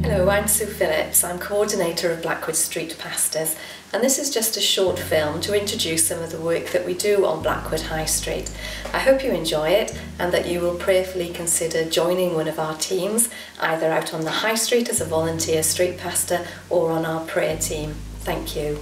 Hello, I'm Sue Phillips. I'm coordinator of Blackwood Street Pastors, and this is just a short film to introduce some of the work that we do on Blackwood High Street. I hope you enjoy it and that you will prayerfully consider joining one of our teams, either out on the High Street as a volunteer street pastor or on our prayer team. Thank you.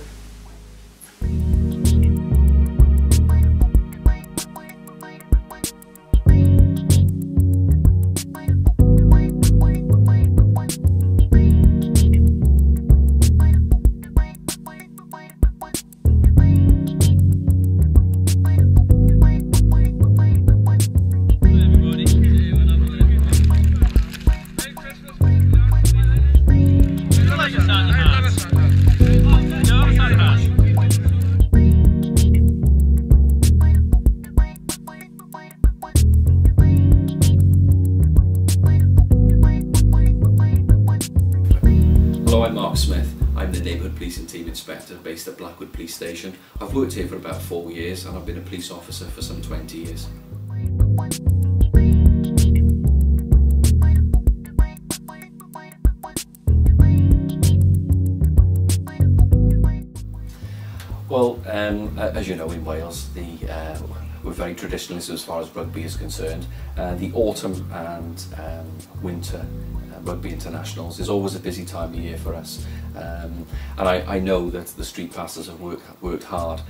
Hello, I'm Mark Smith. I'm the Neighbourhood Policing Team Inspector based at Blackwood Police Station. I've worked here for about 4 years and I've been a police officer for some 20 years. Well, as you know, in Wales, we're very traditionalist as far as rugby is concerned. The autumn and winter rugby internationals is always a busy time of year for us, and I know that the street pastors have worked hard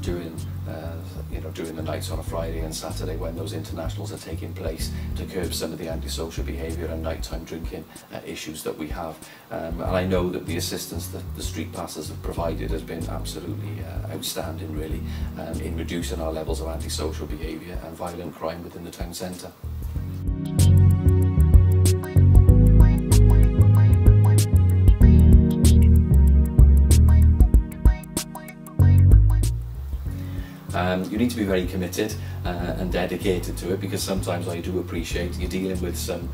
during the nights on a Friday and Saturday when those internationals are taking place to curb some of the antisocial behaviour and nighttime drinking issues that we have, and I know that the assistance that the street pastors have provided has been absolutely outstanding, really, in reducing our levels of antisocial behaviour and violent crime within the town centre. You need to be very committed and dedicated to it, because sometimes I do appreciate you're dealing with some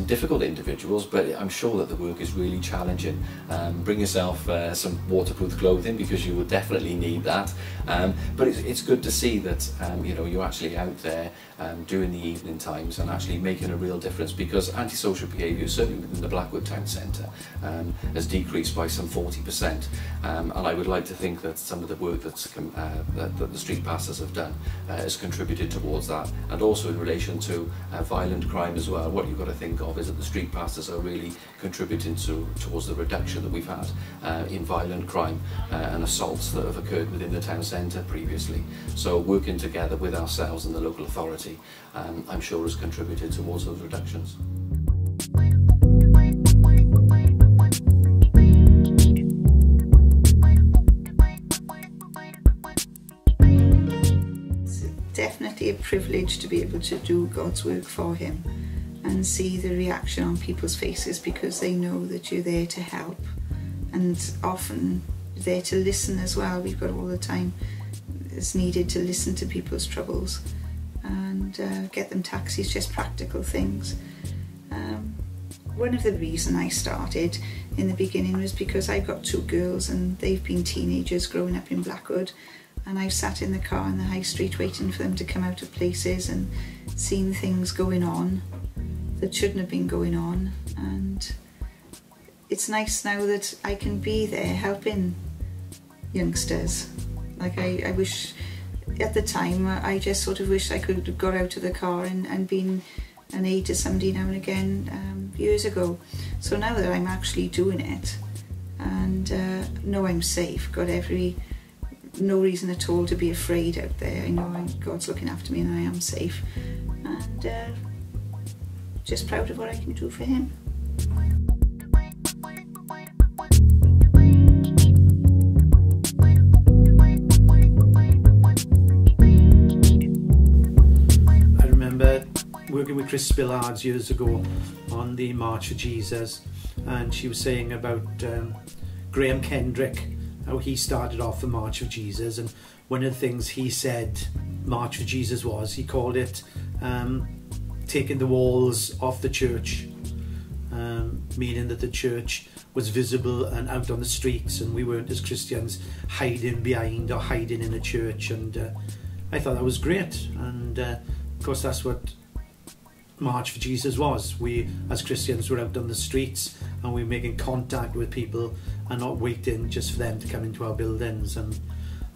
difficult individuals, but I'm sure that the work is really challenging. Bring yourself some waterproof clothing, because you will definitely need that, but it's good to see that you're actually out there during the evening times and actually making a real difference, because antisocial behaviour, certainly within the Blackwood Town Centre, has decreased by some 40%, and I would like to think that some of the work that the street pastors have done has contributed towards that. And also in relation to violent crime as well, what you've got to think of is that the street pastors are really contributing towards the reduction that we've had in violent crime and assaults that have occurred within the town centre previously. So working together with ourselves and the local authority, I'm sure has contributed towards those reductions. Definitely a privilege to be able to do God's work for Him and see the reaction on people's faces, because they know that you're there to help and often there to listen as well. We've got all the time it's needed to listen to people's troubles and get them taxis, just practical things. One of the reasons I started in the beginning was because I've got 2 girls and they've been teenagers growing up in Blackwood, and I've sat in the car in the high street waiting for them to come out of places and seen things going on that shouldn't have been going on. And it's nice now that I can be there helping youngsters. Like I wish, at the time, I just sort of wish I could have got out of the car and been an aid to somebody now and again years ago. So now that I'm actually doing it and know I'm safe, got no reason at all to be afraid out there. I know God's looking after me and I am safe, and just proud of what I can do for Him. Chris Spillard's years ago on the March for Jesus, and she was saying about Graham Kendrick, how he started off the March for Jesus, and one of the things he said March for Jesus was, he called it taking the walls off the church, meaning that the church was visible and out on the streets, and we weren't as Christians hiding behind or hiding in a church. And I thought that was great, and of course that's what March for Jesus was. We as Christians were out on the streets and we were making contact with people and not waiting just for them to come into our buildings. And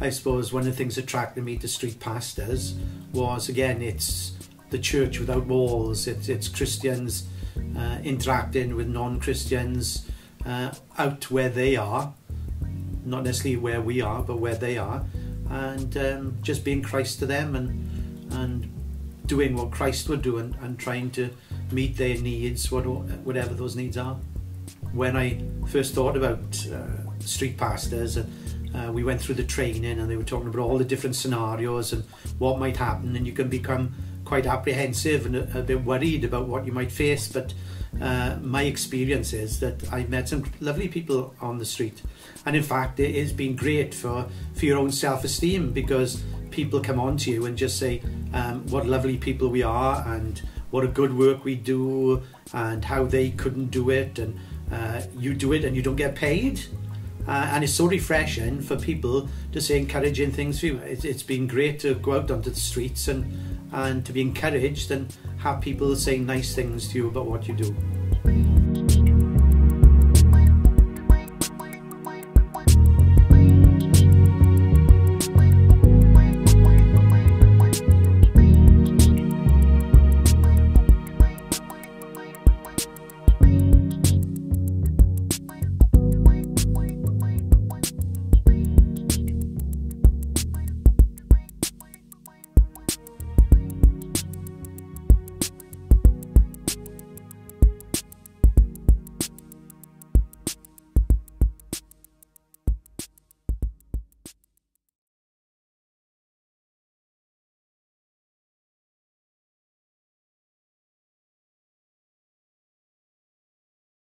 I suppose one of the things that attracted me to Street Pastors was, again, it's the church without walls. It's Christians interacting with non-Christians out where they are, not necessarily where we are, but where they are, and just being Christ to them, and doing what Christ would do, and trying to meet their needs, whatever those needs are. When I first thought about Street Pastors, we went through the training, and they were talking about all the different scenarios and what might happen, and you can become quite apprehensive and a bit worried about what you might face. But my experience is that I met some lovely people on the street, and in fact it has been great for your own self-esteem, because people come on to you and just say what lovely people we are, and what a good work we do, and how they couldn't do it, and you do it and you don't get paid. And it's so refreshing for people to say encouraging things for you. It's been great to go out onto the streets and to be encouraged and have people saying nice things to you about what you do.